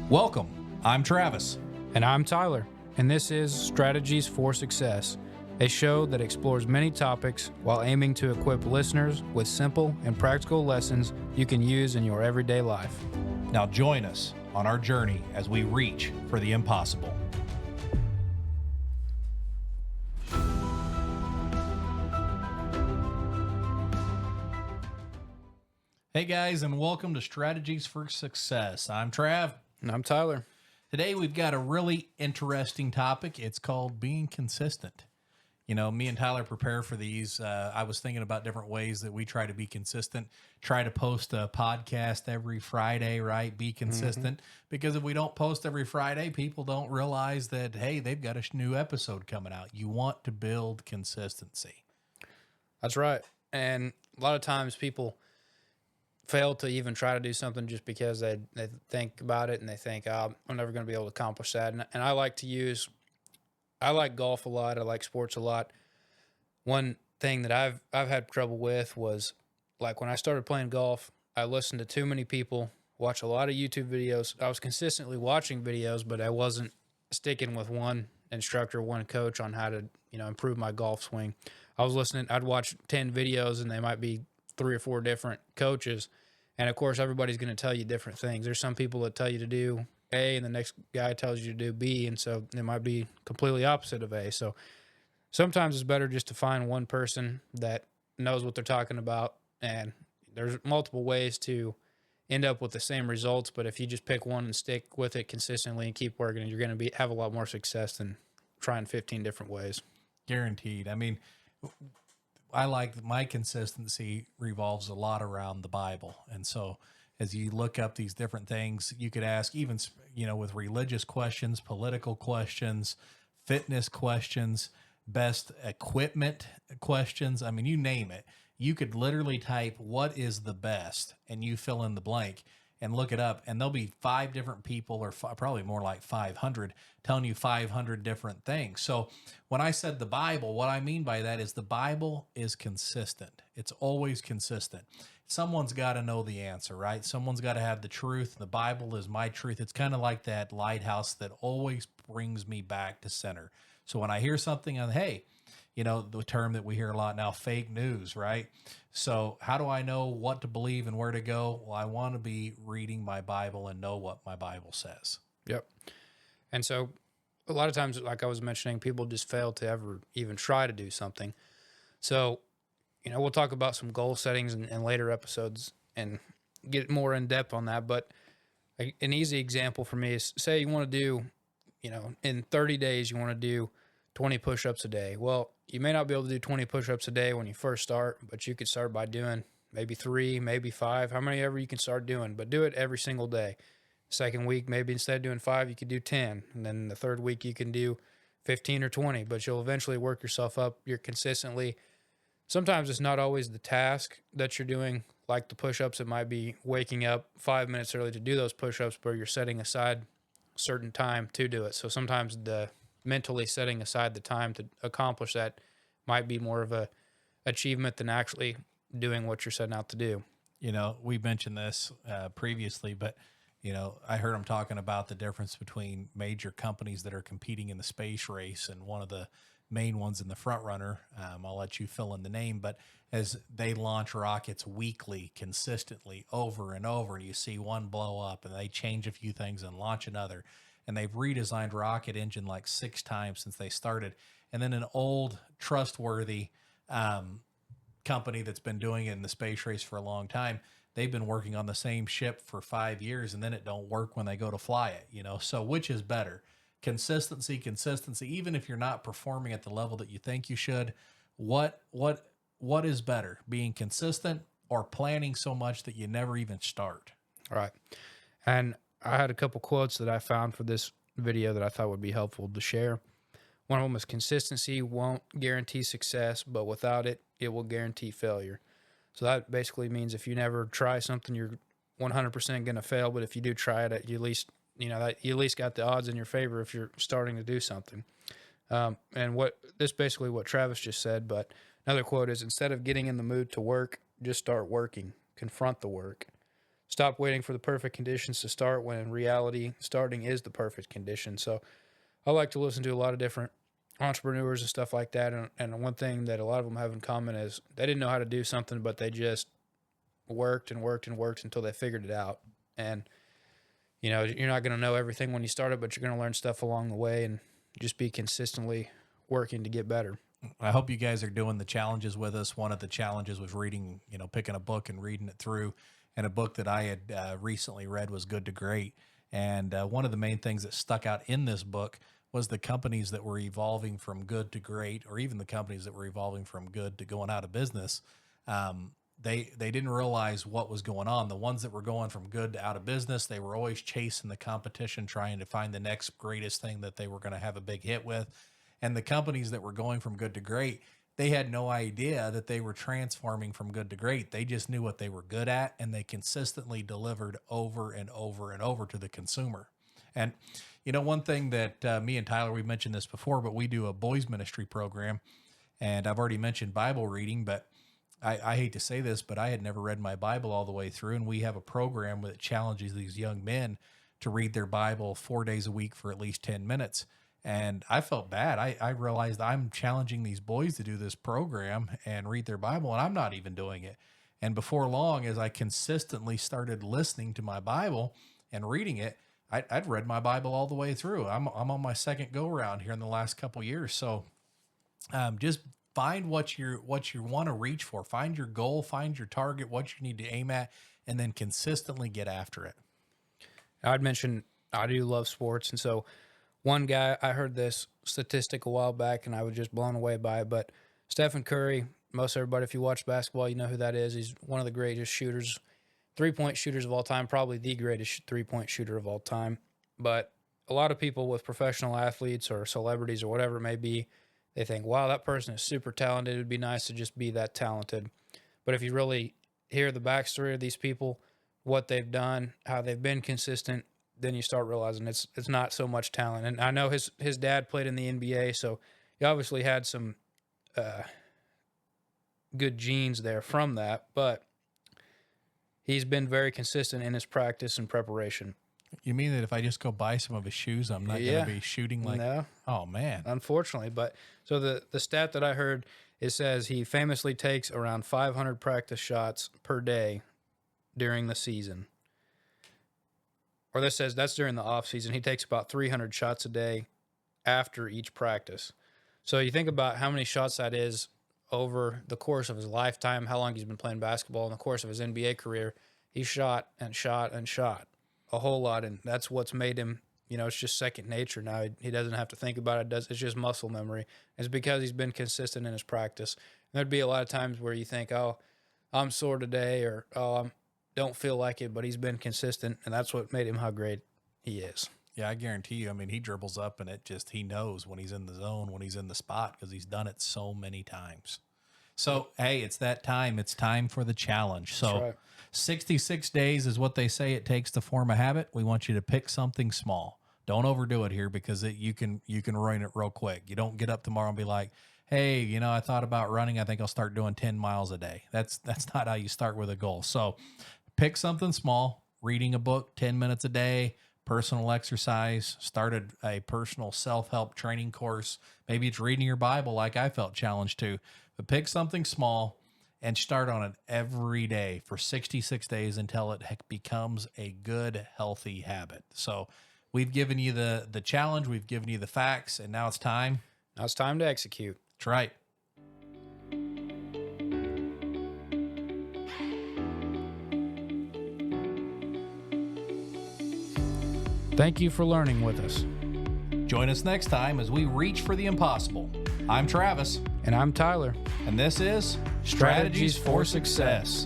Welcome. I'm Travis. And I'm Tyler, and this is Strategies for Success, a show that explores many topics while aiming to equip listeners with simple and practical lessons you can use in your everyday life. Now join us on our journey as we reach for the impossible. Hey guys, and welcome to Strategies for Success. I'm Trav. And I'm Tyler. Today we've got a really interesting topic. It's called being consistent. You know, me and Tyler prepare for these. I was thinking about different ways that we try to be consistent, try to post a podcast every Friday, right? Be consistent. Because if we don't post every Friday, people don't realize that, hey, they've got a new episode coming out. You want to build consistency. That's right. And a lot of times people fail to even try to do something just because they think about it and they think, oh, I'm never going to be able to accomplish that. And I like golf a lot. I like sports a lot. One thing that I've had trouble with was, like, when I started playing golf, I listened to too many people, watch a lot of YouTube videos. I was consistently watching videos, but I wasn't sticking with one instructor, one coach on how to, improve my golf swing. I'd watch 10 videos and they might be 3 or 4 different coaches. And of course, everybody's going to tell you different things. There's some people that tell you to do A and the next guy tells you to do B. And so it might be completely opposite of A. So sometimes it's better just to find one person that knows what they're talking about. And there's multiple ways to end up with the same results. But if you just pick one and stick with it consistently and keep working, you're going to have a lot more success than trying 15 different ways. Guaranteed. I mean, I like my consistency revolves a lot around the Bible. And so as you look up these different things, you could ask even, with religious questions, political questions, fitness questions, best equipment questions. I mean, you name it. You could literally type, what is the best? And you fill in the blank and look it up. And there'll be 5 different people, or probably more like 500, telling you 500 different things. So when I said the Bible, what I mean by that is the Bible is consistent. It's always consistent. Someone's got to know the answer, right? Someone's got to have the truth. The Bible is my truth. It's kind of like that lighthouse that always brings me back to center. So when I hear something on, hey, the term that we hear a lot now, fake news, right? So how do I know what to believe and where to go? Well, I want to be reading my Bible and know what my Bible says. Yep. And so a lot of times, like I was mentioning, people just fail to ever even try to do something. So, we'll talk about some goal settings in later episodes and get more in depth on that. But an easy example for me is, say you want to do, in 30 days, you want to do 20 push-ups a day. Well, you may not be able to do 20 push-ups a day when you first start, but you could start by doing maybe 3, maybe 5, how many ever you can start doing, but do it every single day. Second week, maybe instead of doing 5, you could do 10. And then the third week, you can do 15 or 20, but you'll eventually work yourself up. You're consistently. Sometimes it's not always the task that you're doing, like the push-ups. It might be waking up 5 minutes early to do those push-ups, but you're setting aside a certain time to do it. So sometimes the mentally setting aside the time to accomplish that might be more of a achievement than actually doing what you're setting out to do. We mentioned this previously, but I heard them talking about the difference between major companies that are competing in the space race, and one of the main ones in the front runner, I'll let you fill in the name, but as they launch rockets weekly, consistently, over and over, and you see one blow up and they change a few things and launch another. And they've redesigned rocket engine like 6 times since they started. And then an old, trustworthy company that's been doing it in the space race for a long time, they've been working on the same ship for 5 years, and then it don't work when they go to fly it. So which is better? Consistency. Even if you're not performing at the level that you think you should, what is better? Being consistent or planning so much that you never even start? All right. And I had a couple quotes that I found for this video that I thought would be helpful to share. One of them is, consistency won't guarantee success, but without it, it will guarantee failure. So that basically means if you never try something, you're 100% going to fail. But if you do try it, you at least, you at least got the odds in your favor if you're starting to do something. And basically what Travis just said, but another quote is, instead of getting in the mood to work, just start working, confront the work. stop waiting for the perfect conditions to start when in reality starting is the perfect condition. So I like to listen to a lot of different entrepreneurs and stuff like that. And one thing that a lot of them have in common is they didn't know how to do something, but they just worked and worked and worked until they figured it out. And, you know, you're not going to know everything when you start it, but you're going to learn stuff along the way and just be consistently working to get better. I hope you guys are doing the challenges with us. One of the challenges was reading, picking a book and reading it through. And a book that I had recently read was Good to Great. And one of the main things that stuck out in this book was the companies that were evolving from good to great, or even the companies that were evolving from good to going out of business. They didn't realize what was going on. The ones that were going from good to out of business, they were always chasing the competition, trying to find the next greatest thing that they were going to have a big hit with. And the companies that were going from good to great, they had no idea that they were transforming from good to great. They just knew what they were good at, and they consistently delivered over and over and over to the consumer. And, one thing that me and Tyler, we've mentioned this before, but we do a boys ministry program, and I've already mentioned Bible reading, but I hate to say this, but I had never read my Bible all the way through, and we have a program that challenges these young men to read their Bible 4 days a week for at least 10 minutes. And I felt bad. I realized I'm challenging these boys to do this program and read their Bible, and I'm not even doing it. And before long, as I consistently started listening to my Bible and reading it, I'd read my Bible all the way through. I'm on my second go round here in the last couple of years. So just find what you want to reach for. Find your goal, find your target, what you need to aim at, and then consistently get after it. I'd mentioned I do love sports. And so one guy, I heard this statistic a while back and I was just blown away by it, but Stephen Curry, most everybody, if you watch basketball, you know who that is. He's one of the greatest shooters, three-point shooters of all time, probably the greatest three-point shooter of all time. But a lot of people with professional athletes or celebrities or whatever it may be, they think, wow, that person is super talented. It would be nice to just be that talented. But if you really hear the backstory of these people, what they've done, how they've been consistent, then you start realizing it's not so much talent. And I know his dad played in the NBA, so he obviously had some good genes there from that, but he's been very consistent in his practice and preparation. You mean that if I just go buy some of his shoes, I'm not going to be shooting like, no, oh man, unfortunately. But so the stat that I heard, it says he famously takes around 500 practice shots per day during the season. Or this says that's during the off season. He takes about 300 shots a day after each practice. So you think about how many shots that is over the course of his lifetime, how long he's been playing basketball in the course of his NBA career. He shot and shot and shot a whole lot. And that's what's made him, it's just second nature now. He doesn't have to think about it. It's just muscle memory. It's because he's been consistent in his practice. And there'd be a lot of times where you think, oh, I'm sore today, or, oh, I don't feel like it, but he's been consistent. And that's what made him how great he is. Yeah, I guarantee you. I mean, he dribbles up and he knows when he's in the zone, when he's in the spot, because he's done it so many times. So, hey, it's that time. It's time for the challenge. So right. 66 days is what they say it takes to form a habit. We want you to pick something small. Don't overdo it here, because you can ruin it real quick. You don't get up tomorrow and be like, hey, I thought about running. I think I'll start doing 10 miles a day. That's not how you start with a goal. So pick something small, reading a book 10 minutes a day, personal exercise, started a personal self-help training course. Maybe it's reading your Bible like I felt challenged to, but pick something small and start on it every day for 66 days until it becomes a good, healthy habit. So we've given you the challenge, we've given you the facts, and now it's time. Now it's time to execute. That's right. Thank you for learning with us. Join us next time as we reach for the impossible. I'm Travis. And I'm Tyler. And this is Strategies for Success.